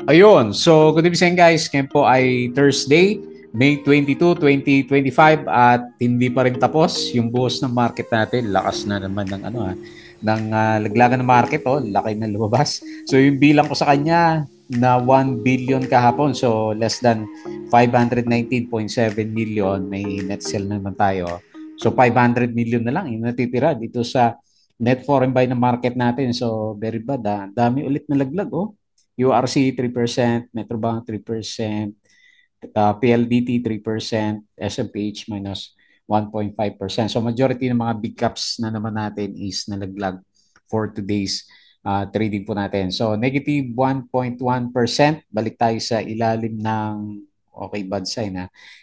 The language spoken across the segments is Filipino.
Ayun. So, good evening guys. Ngayon po ay Thursday, May 22, 2025 at hindi pa rin tapos yung buhos ng market natin. Lakas na naman ng laglagan ng market laki na lumabas. So, yung bilang ko sa kanya na 1 billion kahapon. So, less than 519.7 million may net sell na naman tayo. So, 500 million na lang yung natitira dito sa net foreign buy ng market natin. So, very bad. Dami ulit na laglag. URC 3%, Metrobank 3%, PLDT 3%, SMPH minus 1.5%. So majority ng mga big caps na naman natin is nalaglag for today's trading po natin. So negative 1.1%. Balik tayo sa ilalim ng okay bad sign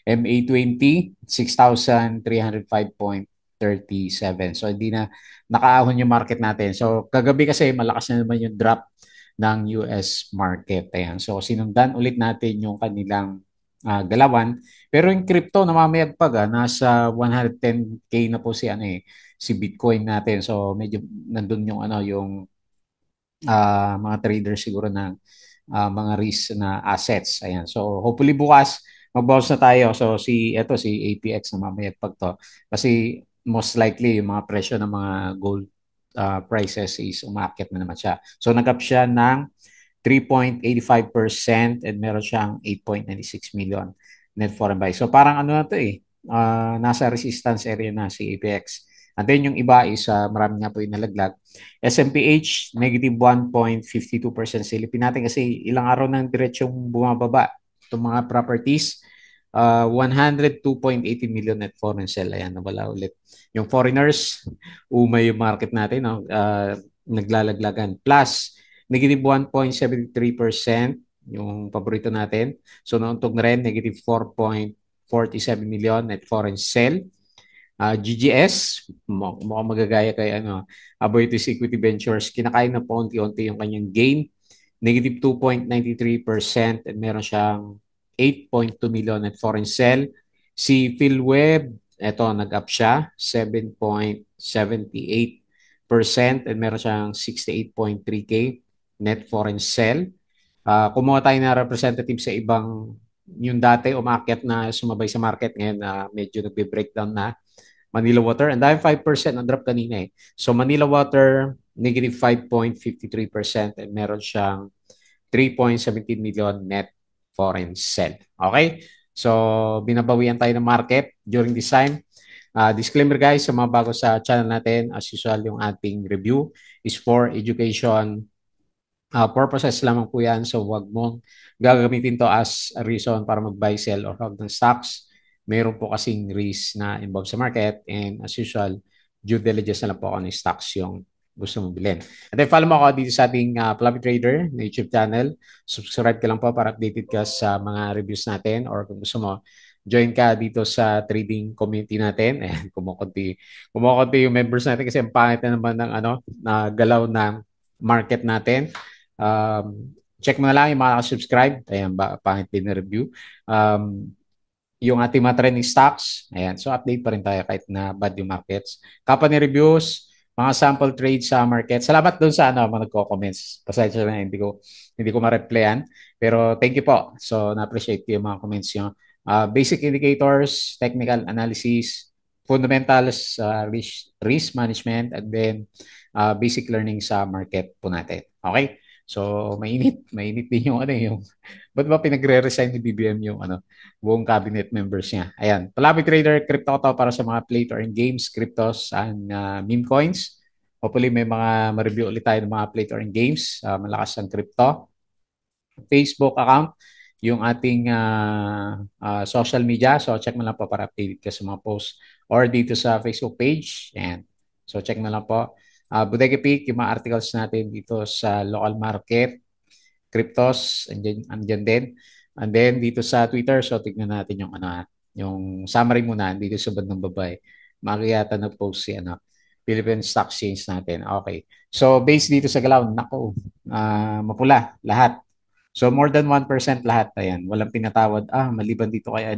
MA20, 6,305.37. So hindi na nakaahon yung market natin. So kagabi kasi malakas na naman yung drop ng US market. Ayan. So sinundan ulit natin yung kanilang galawan. Pero yung crypto namamayagpag nasa 110K na po si Bitcoin natin. So medyo nandun yung mga traders siguro ng mga risk na assets. Ayan. So hopefully bukas mag-bounce na tayo. So si APX na mamayagpag to. Kasi most likely yung mga presyo ng mga gold prices is umakyat na naman siya. So nag-up siya ng 3.85% and meron siyang 8.96 million net foreign buy. So parang na to nasa resistance area na si APX. And then yung iba is marami nga po yung nalaglag. SMPH, negative 1.52% silipin natin kasi ilang araw nang diretsyong bumababa itong mga properties. 102.80 million net foreign sell. Ayan, nawala ulit. Yung foreigners, umay yung market natin. No? Naglalaglagan. Plus, negative 1.73% yung paborito natin. So, nauntog na rin, negative 4.47 million net foreign sell. GGS, mukhang magagaya kay Aboitiz Equity Ventures, kinakain na po unti-unti yung kanyang gain. Negative 2.93% and meron siyang 8.2 million net foreign sell. Si PhilWeb, eto nag-up siya, 7.78% and meron siyang 68.3K net foreign sell. Kumuha tayo na representative sa ibang yung dati umakyat na sumabay sa market ngayon na medyo nagbe-breakdown na. Manila Water, and dahil 5% ang drop kanina So Manila Water, negative 5.53% and meron siyang 3.17 million net foreign sell. Okay? So binabawian tayo ng market during this time. Disclaimer guys, sa mga bago sa channel natin, as usual, yung ating review is for education purposes lamang po yan. So wag mong gagamitin to as a reason para mag-buy, sell, or hold ng stocks. Meron po kasing risk na involved sa market and as usual, due diligence na lang po ako ng stocks yung gusto mong bilhin. And then follow mo ako dito sa ating Fluffy Trader na YouTube channel. Subscribe ka lang po para updated ka sa mga reviews natin or kung gusto mo, join ka dito sa trading community natin. Ayan, kumukunti yung members natin kasi ang pangit na naman ng na galaw ng market natin. Check mo na lang yung mga subscribe. Ayan, pangit din na review. Yung ating mga trending stocks. Ayan, so update pa rin tayo kahit na bad yung markets. Company reviews, mga sample trades sa market. Salamat doon sa mga nagko-comments. Pasensya na hindi ko ma-replyan. Pero thank you po. So na-appreciate ko yung mga comments nyo. Basic indicators, technical analysis, fundamentals, risk management, and then basic learning sa market po natin. Okay? So mainit din yung ba't ba pinagre-resign ni BBM yung buong cabinet members niya. Ayan. Palabi Trader, crypto to para sa mga play to earn games, cryptos, and meme coins. Hopefully may mga ma-review ulit tayo ng mga play to earn games. Malakas ang crypto. Facebook account, yung ating social media. So check mo lang po para update ka sa mga posts or dito sa Facebook page. Ayan. So check mo lang po. Bodega Peak, yung mga articles natin dito sa local market, cryptos, andyan din. And then dito sa Twitter, so tignan natin yung summary muna dito sa bandang babae. Makikita nag-post si Philippine Stock Exchange natin. Okay. So based dito sa galaw, nako, mapula lahat. So more than 1% lahat. Ayan, walang pinatawad. Maliban dito kay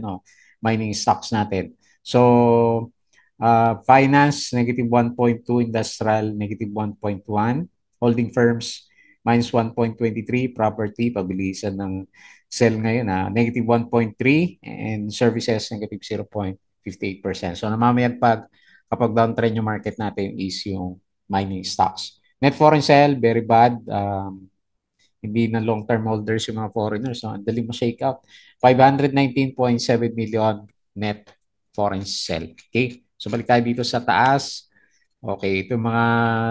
mining stocks natin. So finance negative 1.2, industrial negative 1.1, holding firms minus 1.23. Property, pabilisan ng sell ngayon, negative 1.3, and services, negative 0.58%. So namamayagpag kapag downtrend yung market natin is yung mining stocks. Net foreign sell, very bad. Hindi na long-term holders yung mga foreigners. So, ang daling ma-shake out. 519.7 million net foreign sell. Okay? So, balik tayo dito sa taas. Okay, itong mga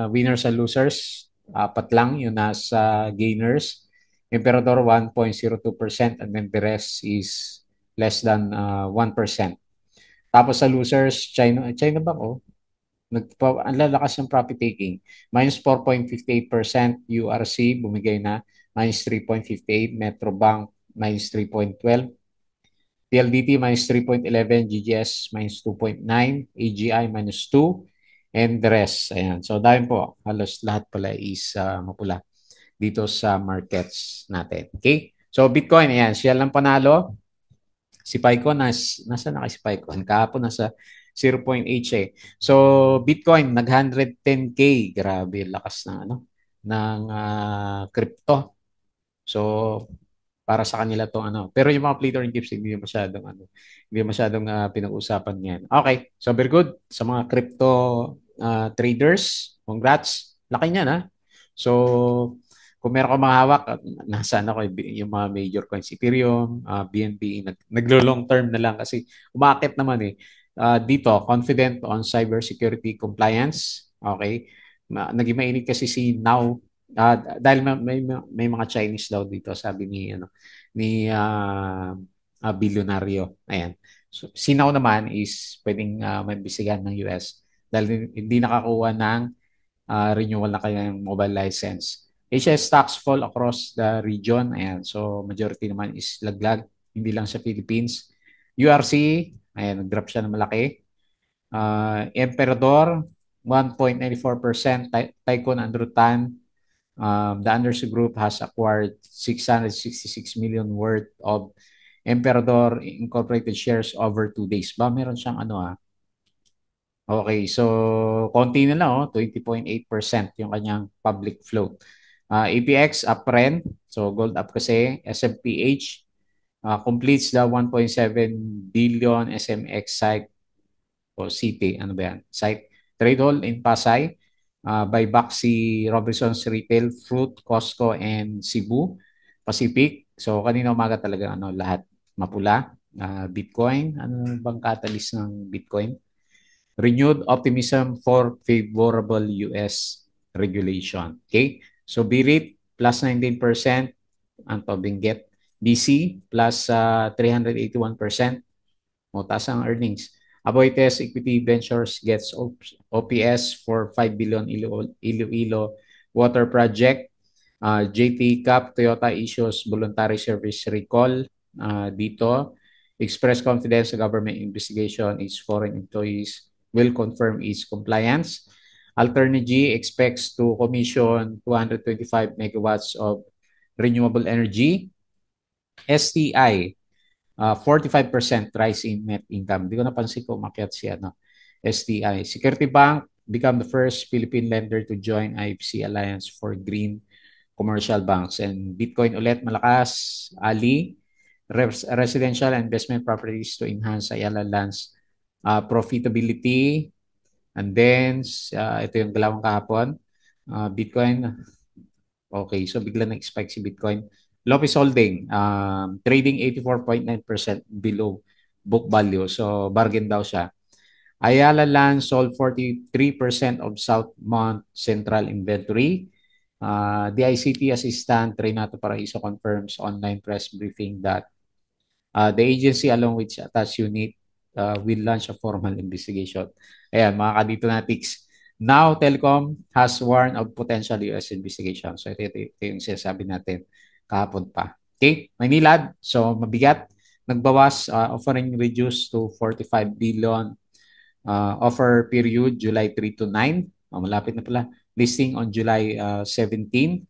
winners and losers, apat lang yung nasa gainers. Emperador 1.02% and then the rest is less than 1%. Tapos sa losers, China ba ko? Ang lalakas ng profit taking. Minus 4.58%, URC bumigay na minus 3.58, Metrobank minus 3.12, PLDT minus 3.11, GGS minus 2.9, AGI minus 2, and the rest. Ayan. So dahil po, halos lahat pala is mapula dito sa markets natin. Okay? So Bitcoin, ayan, siya lang panalo. Si Pycon, nasa na kay si Pycon? Kahapon nasa 0.8 siya eh. So, Bitcoin, nag-110K. Grabe, lakas ng, ng crypto. So, para sa kanila tong Pero yung mga Plato and Gibbs, hindi masyadong pinag-usapan yan. Okay, so very good. Sa mga crypto traders, congrats. Laki niyan, ha? So, kung meron ka mga hawak, nasaan ako yung mga major coins, Ethereum, BNB, naglo-long term na lang kasi umakit naman eh. Dito, confident on cybersecurity compliance. Okay? Naging mainit kasi si Now dahil may mga Chinese daw dito, sabi ni bilyonaryo. Ayan. So, Sinaw naman is pwedeng maimbestigahan ng US dahil hindi nakakuha ng renewal na kanyang mobile license. HS stocks fall across the region. Ayan. So, majority naman is laglag. Hindi lang sa Philippines. URC, ayan, nag-drop siya ng malaki. Emperador, 1.94%. Tycoon Andrew Tan, the Anderson Group has acquired 666 million worth of Emperador Incorporated shares over 2 days. Meron siyang Okay, so konti na lang, 20.8% yung kanyang public float. APX up rin, so gold up kasi. SMPH completes the 1.7 billion SMX site o city, site trade hall in Pasay. Buyback si Robinsons Retail, Fruit, Costco, and Cebu Pacific. So kanina umaga talaga lahat mapula. Bitcoin, ano bang catalyst ng Bitcoin? Renewed optimism for favorable US regulation. Okay? So BREIT plus 19%, Anto Benguet. BC plus 381%. Taas ang earnings. Aboitiz Equity Ventures gets OPS for 5 billion Iloilo water project. JT Cap Toyota issues voluntary service recall dito. Express confidence the government investigation its foreign employees will confirm its compliance. Alternergy expects to commission 225 megawatts of renewable energy. STI 45% rise in net income. Hindi ko napansin ko umakyat si STI. Security Bank become the first Philippine lender to join IFC Alliance for Green Commercial Banks. And Bitcoin ulit malakas. Ali, residential and investment properties to enhance Ayala Land's profitability. And then, ito yung dalawang kahapon. Bitcoin, okay, so bigla na-expect si Bitcoin. Lopez Holding, trading 84.9% below book value. So, bargain daw siya. Ayala Land sold 43% of Southmont Central inventory. DICT Assistant Renato Paraiso confirms online press briefing that the agency along with attached unit will launch a formal investigation. Ayan, mga kadito natics. Now, Telecom has warned of potential US investigation. So, ito yung sinasabi natin kahapon pa. Okay, Maynilad. So, mabigat. Nagbawas, offering reduced to 45 billion. Offer period, July 3 to 9. Malapit na pala. Listing on July 17.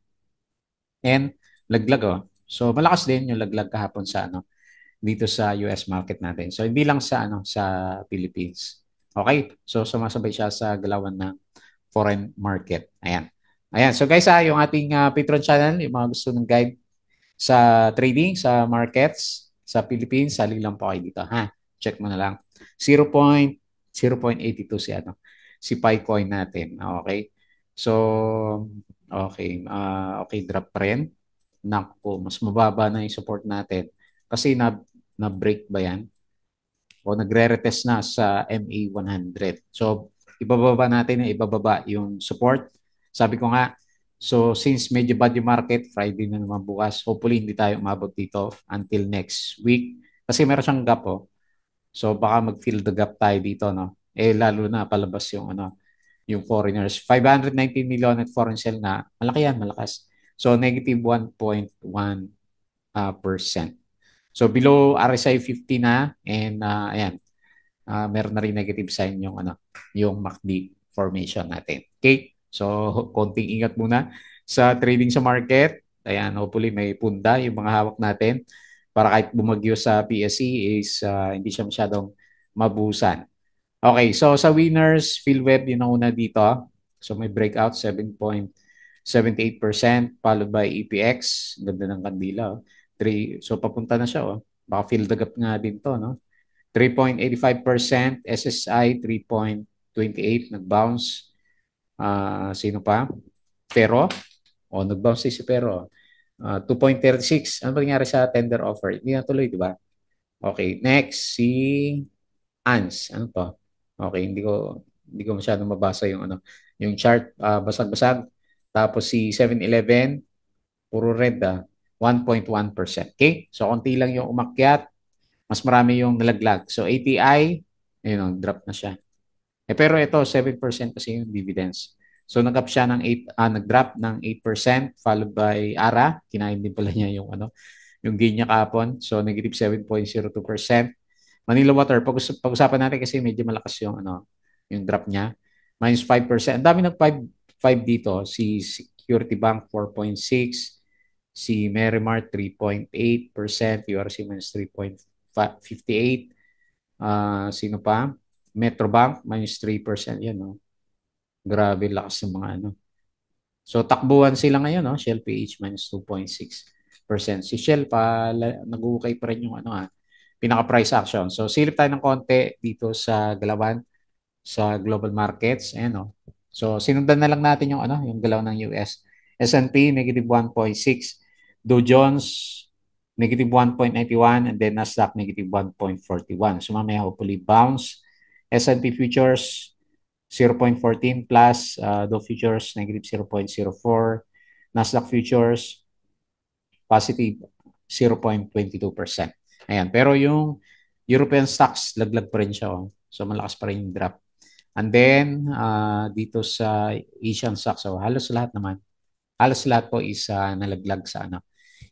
And laglag. So, malakas din yung laglag kahapon sa dito sa US market natin. So hindi lang sa Philippines. Okay? So sumasabay siya sa galawan ng foreign market. Ayan. Ayan. So guys, yung ating Patreon channel, yung mga gusto ng guide sa trading, sa markets, sa Philippines, sali lang po kayo dito. Ha? Check mo na lang. 0.82 si si Picoin natin. Okay. So, okay. Okay, drop pa rin. Naku, mas mababa na yung support natin. Kasi na-break ba yan? O nagre-retest na sa MA 100. So, ibababa natin ibababa yung support. Sabi ko nga, so since medyo bad yung market, Friday na naman bukas, hopefully hindi tayo umabot dito until next week. Kasi meron siyang gap So baka mag-fill the gap tayo dito, no? Lalo na palabas yung yung foreigners. 519 million at foreign sale na. Malaki yan, malakas. So negative 1.1%. So below RSI 50 na and ayan, meron na rin negative sign yung MACD formation natin. Okay? So, konting ingat muna sa trading sa market. Ayan, hopefully may punda yung mga hawak natin para kahit bumagyo sa PSE is hindi siya masyadong mabusan. Okay, so sa winners, PhilWeb yun ang una dito. So may breakout 7.78% followed by EPX. Ganda ng kandila. 3, so papunta na siya. Baka fill the gap nga din to. No? 3.85%, SSI 3.28, nag-bounce. Sino pa? Pero, nag-bounce si Pero. 2.36, ano ba nangyari sa tender offer? Hindi natuloy, di ba? Okay, next, si ANS. Ano to? Okay, hindi ko masyadong mabasa yung chart, basag-basag. Tapos si 7-Eleven, puro red 1.1%. Okay? So, konti lang yung umakyat, mas marami yung nalaglag. So, ATI, ayun, drop na siya. Pero ito, 7% kasi yung dividends. So, nag-up siya ng 8, nag-drop ng 8%, followed by ARA. Kinain din pala niya yung gain niya kahapon. So, negative 7.02%. Manila Water, pag-usapan natin kasi medyo malakas yung drop niya. Minus 5%. Ang dami nag 5 dito. Si Security Bank, 4.6. Si Merrimart, 3.8%. URC minus 3.58. Sino pa? Metrobank, minus 3%. Yan, no? Grabe lakas ng mga So, takbuhan sila ngayon, no? Shell PH, minus 2.6%. Si Shell nag-ukay pa rin yung pinaka-price action. So, silip tayo ng konti dito sa galawan sa global markets. Ayan, no? So, sinundan na lang natin yung galaw ng US. S&P, negative 1.6. Dow Jones, negative 1.91. And then Nasdaq, negative 1.41. So, mamaya hopefully bounce. S&P futures, 0.14 plus. Dow futures, negative 0.04. Nasdaq futures, positive 0.22%. Ayan. Pero yung European stocks, laglag pa rin siya. So, malakas pa rin yung drop. And then, dito sa Asian stocks, halos lahat naman. Halos lahat po is nalaglag sa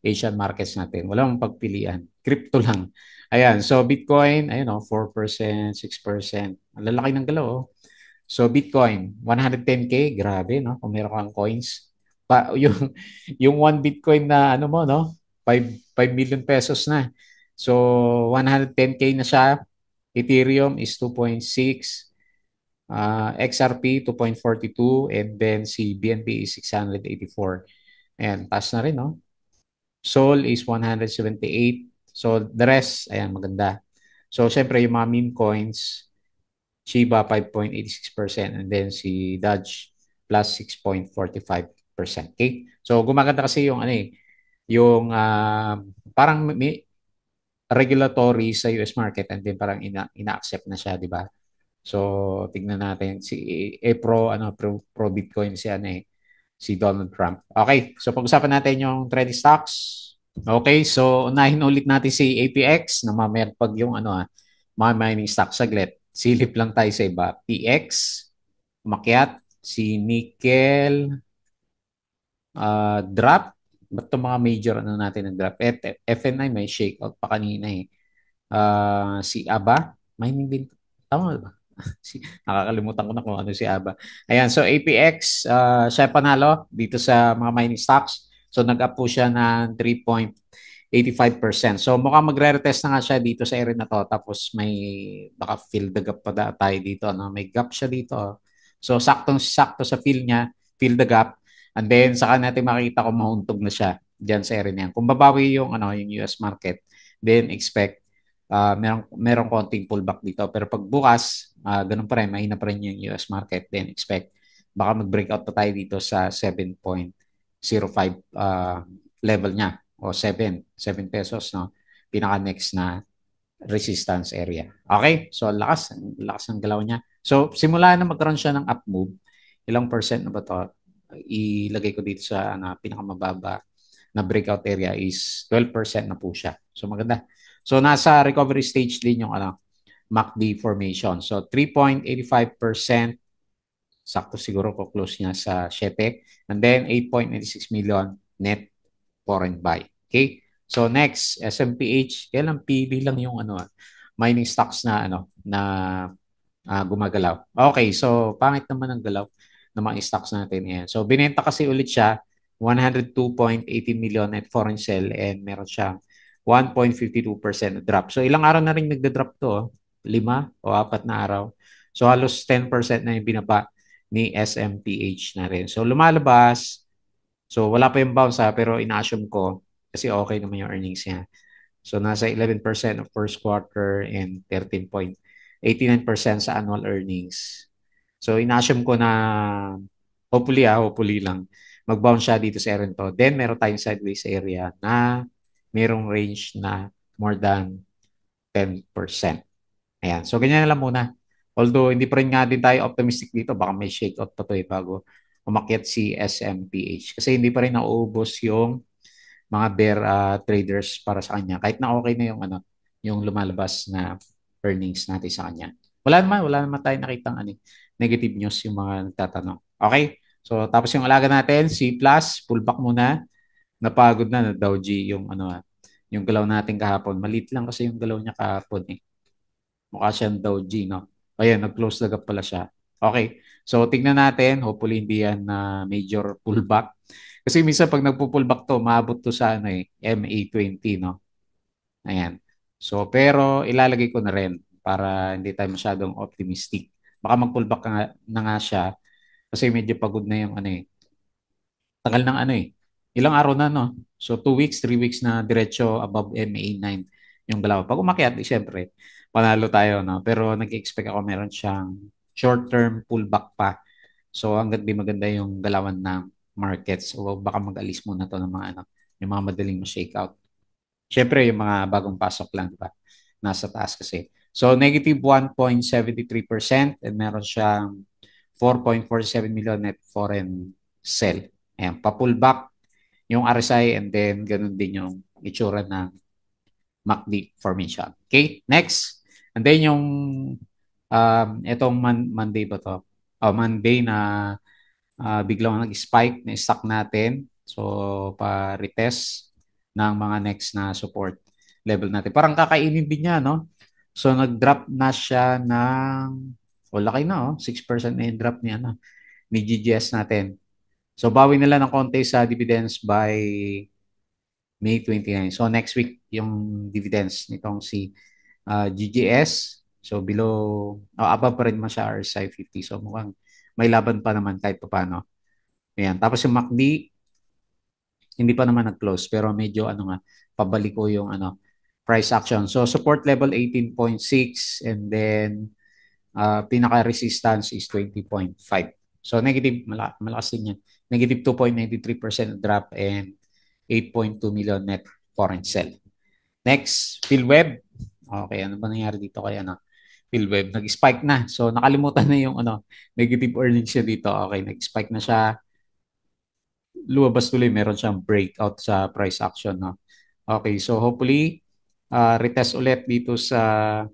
Asian markets natin. Walang pagpilian. Crypto lang. Ayan. So, Bitcoin, ayun 4%, 6%. Ang lalaki ng galaw. So, Bitcoin, 110K. Grabe, no? Kung meron kang coins. Yung 1 Bitcoin na mo, no? 5 million pesos na. So, 110K na siya. Ethereum is 2.6. XRP 2.42 and then si BNB is 684. Ayan, taas na rin, no? Sol is 178. So, the rest, ayan, maganda. So, syempre, yung mga meme coins, Shiba 5.86% and then si Dodge plus 6.45%. Okay? So, gumaganda kasi yung parang may regulatory sa US market and then parang ina-accept na siya, di ba? So, tignan natin si pro Bitcoin si Donald Trump. Okay, so pag-usapan natin yung trending stocks. Okay, so unahin ulit natin si APX na mamerpag yung mga mining stocks saglit. Silip lang tayo sa iba. PX, umakyat, si Nickel, drop. Ba't itong mga major natin nag-drop? FNI may shakeout pa kanina eh. Si ABA, mining din. Tama ba? Nakakalimutan ko na kung ano si ABA. Ayan, so APX, siya panalo dito sa mga mining stocks. So nag-up po siya ng 3.85%. So mukhang magre-retest na nga siya dito sa area na to. Tapos may baka fill the gap pa tayo dito. May gap siya dito. So saktong-sakto sa fill niya, fill the gap. And then saka natin makita kung mahuntog na siya diyan sa area na yan. Kung babawi yung yung US market, then expect merong konting pullback dito. Pero pag bukas, ganun pa rin, mahina pa rin yung US market, then expect baka mag-breakout pa tayo dito sa 7.05 level niya o 7 pesos, no? Pinaka next na resistance area. Okay? So lakas, lakas ng galaw niya. So simula na magkaroon siya ng up move, ilang percent na ba to? Ilagay ko dito sa pinakamababa na breakout area is 12% na po siya. So maganda. So nasa recovery stage din yung MACD formation. So 3.85%, sakto siguro ko close niya sa 7, and then 8.96 million net foreign buy. Okay? So next, SMPH, kaya lang pili lang yung mining stocks na gumagalaw. Okay, so pangit naman ang galaw ng mga stocks natin. Ayan. So binenta kasi ulit siya 102.18 million net foreign sell and meron siyang 1.52% drop. So ilang araw na rin nagda-drop to? 5 o 4 na araw. So halos 10% na yung binaba ni SMPH na rin. So lumalabas. So wala pa yung bounce pero ina-assume ko kasi okay naman yung earnings niya. So nasa 11% of first quarter and 13.89% sa annual earnings. So inassume ko na hopefully lang mag-bounce siya dito sa area to. Then meron tayong sideways area na merong range na more than 10%. Ayan. So ganyan na lang muna. Although hindi pa rin nga din tayo optimistic dito, baka may shakeout pa to bago umakyat si SMPH. Kasi hindi pa rin nauubos yung mga bear traders para sa kanya. Kahit na okay na yung lumalabas na earnings natin sa kanya. Wala naman tayo nakitang negative news yung mga nagtatanong. Okay? So tapos yung alaga natin, C+, pullback muna. Napagod na Dow G yung yung galaw natin kahapon. Maliit lang kasi yung galaw niya kahapon eh. Mukha siyang Dow G, no? Ayan, nag-close the gap pala siya. Okay. So, tingnan natin. Hopefully, hindi yan na major pullback. Kasi minsan pag nagpo-pullback to, maabot to sa MA20, no? Ayan. So, pero ilalagay ko na rin para hindi tayo masyadong optimistic. Baka mag-pullback na nga siya kasi medyo pagod na yung tagal ng ilang araw na, no? So, 2 weeks, 3 weeks na diretso above MA9 yung galaw. Pag umakyat, siyempre, panalo tayo, no? Pero nag-expect ako meron siyang short-term pullback pa. So, hanggat di maganda yung galawan ng markets, so baka mag-alis muna to ng mga yung mga madaling ma-shake out. Siyempre, yung mga bagong pasok lang, di ba? Nasa taas kasi. So, negative 1.73% and meron siyang 4.47 million net foreign sell. Ayan, pa-pullback yung RSI and then ganun din yung itsura ng MACD formation. Okay, next. And then yung itong Monday ba to? Oh, Monday na biglang nag-spike na stock natin. So, pa-retest ng mga next na support level natin. Parang kakainin din niya, no? So, nag-drop na siya ng, laki na, 6% na yung drop niya, ni GGS natin. So, bawi nila ng konti sa dividends by May 29. So, next week, yung dividends nitong si GGS. So, above pa rin naman siya RSI 50. So, mukhang may laban pa naman kahit pa paano. Ayan. Tapos yung MACD, hindi pa naman nag-close pero medyo pabalik ko yung price action. So support level 18.6 and then pinaka-resistance is 20.5. So negative, malakas din yan. Negative 2.93% drop and 8.2 million net foreign sell. Next, PhilWeb. Okay, ano ba nangyari dito kay PhilWeb? Nag-spike na. So nakalimutan na yung negative earnings siya dito. Okay, nag-spike na siya, lumabas tuloy, meron siyang breakout sa price action, no? Okay, so hopefully retest ulit dito sa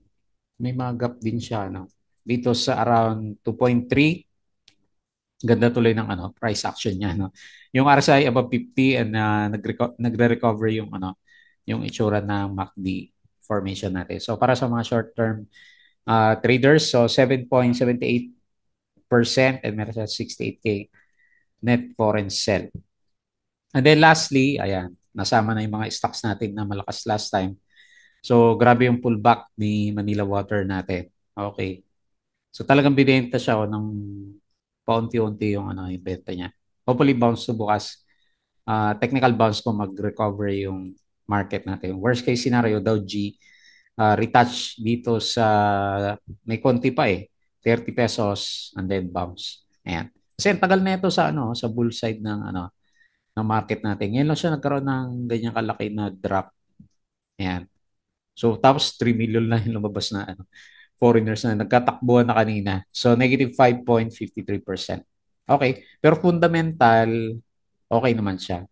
may mga gap din siya, no? Dito sa around 2.3, ganda tuloy ng price action niya, no? Yung RSI above 50 and nagre-recover yung yung itsura ng MACD formation natin. So para sa mga short-term traders, so 7.78% and meron siya 68K net foreign sell. And then lastly, ayan, nasama na yung mga stocks natin na malakas last time. So, grabe yung pullback ni Manila Water natin. Okay. So, talagang binenta siya ng paunti-unti yung yung benta niya. hopefully bounce to bukas. Technical bounce ko mag-recover yung market natin. Worst case scenario, Dow G, retouch dito sa, may konti pa eh, 30 pesos and then bounce. Ayan. Kasi ang tagal na ito sa ano, sa bull side ng market natin. Ngayon lang siya nagkaroon ng ganyan kalaki na drop. Ayan. So tapos 3 million lang yung lumabas na foreigners na nagkatakbuhan na kanina. So negative 5.53%. Okay, pero fundamental okay naman siya.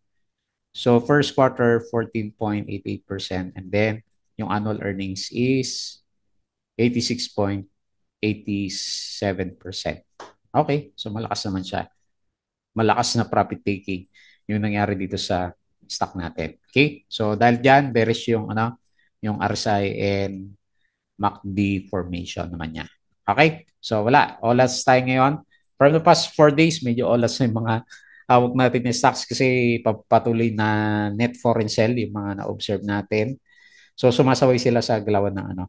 So first quarter 14.88% and then yung annual earnings is 86.87%. Okay, so malakas naman siya. Malakas na profit taking yung nangyari dito sa stock natin. Okay? So dahil diyan bearish yung yung RSI and MACD formation naman niya. Okay? So wala, olas tayo ngayon. From the past 4 days, medyo olas na yung mga hawak natin ng stocks kasi patuloy na net foreign sell yung mga na-observe natin. So sumasaway sila sa galawan ng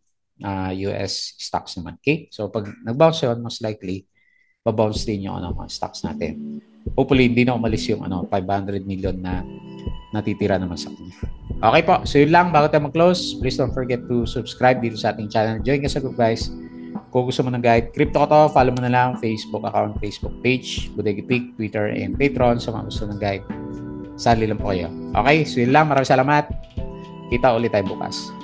US stocks naman. Okay? So pag nag-bounce yun, most likely babounce din yung mga stocks natin. Hopefully hindi na umalis yung 500 million na natitira naman sa kanya. Okay po, so yun lang. Bago tayo mag-close, please don't forget to subscribe dito sa ating channel. Join ka sa group guys. Kung gusto mo ng guide, crypto ko to, follow mo na lang Facebook account, Facebook page, Bodega Peak, Twitter, and Patreon sa mga gusto ng guide. Sali lang po kayo. Okay, so yun lang. Maraming salamat. Kita ulit tayo bukas.